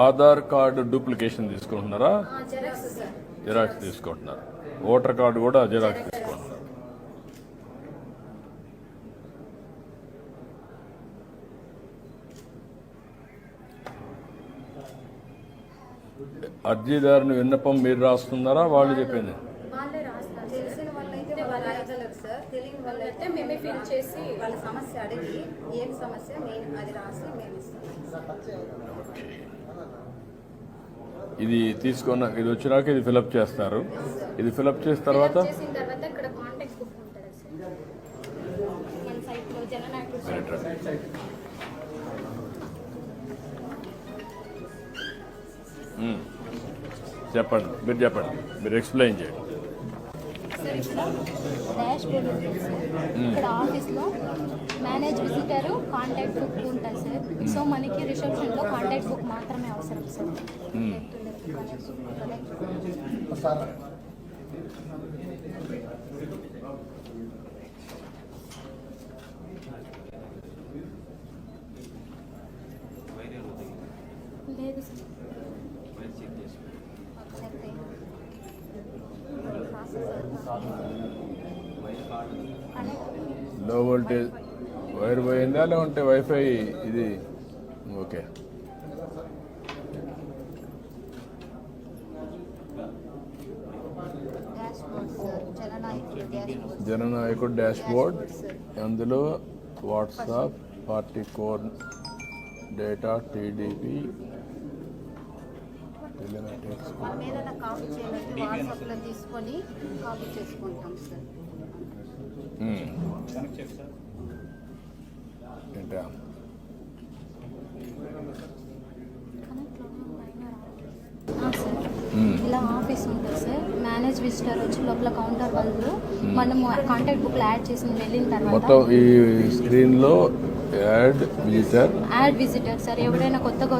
Aadhaar card duplication తీసుకుంటున్నారా? Xerox తీసుకుంటున్నారు. Voter card కూడా జిరాక్స్ తీసుకుంటున్నారు. అర్జీదారుని విన్నపం మీరు రాస్తున్నారా, వాళ్ళు చెప్పింది? వాళ్ళే రాస్తారు. తెలిసిన వాళ్ళైతే వాళ్ళు రాయగలరు సార్. తెలియని వాళ్ళైతే మేమే ఫిల్ చేసి వాళ్ళ సమస్య అడిగి ఏం సమస్య నేను అది రాసి మేము ఇస్తాం. ఇది తీసుకున్న ఇది వచ్చినాక ఇది ఫిలప్ చేస్తారు. ఇది ఫిలప్ చేసిన తర్వాత ఇక్కడ కాంటాక్ట్ బుక్ ఉంటుంది సార్ మన సైట్లో జననాయకుడు. చెప్పండి, మీరు చెప్పండి, మీరు ఎక్స్ప్లెయిన్ చేయండి. సార్ ఇక్కడ డాష్ బోర్డ్ ఉంటుంది సార్. ఇక్కడ ఆఫీస్లో మేనేజ్ విజిటర్ కాంటాక్ట్ బుక్ ఉంటుంది సార్. సో మనకి రిసెప్షన్లో కాంటాక్ట్ బుక్ మాత్రమే అవసరం సార్. లేదు సార్. లో వోల్టేజ్ వైర్ పోయిందా లేకుంటే వైఫై ఇది? ఓకే. జననాయకుడు డాష్ బోర్డ్, అందులో WhatsApp, party core data, TDP, మనం ఏదైనా కాపీ చేయాలంటే వాట్సాప్లో తీసుకొని కాపీ చేసుకుంటాం సార్. ఏంటా ఇలా ఆఫీస్ ఉంటుంది సార్. మేనేజ్ విజిటర్ వచ్చి లోపల కౌంటర్ వాళ్ళు మనం కాంటాక్ట్ బుక్ యాడ్ చేసి వెళ్ళిన తర్వాత మొత్తం ఈ స్క్రీన్ లో యాడ్ విజిటర్ సార్ ఎవరైనా కొత్తగా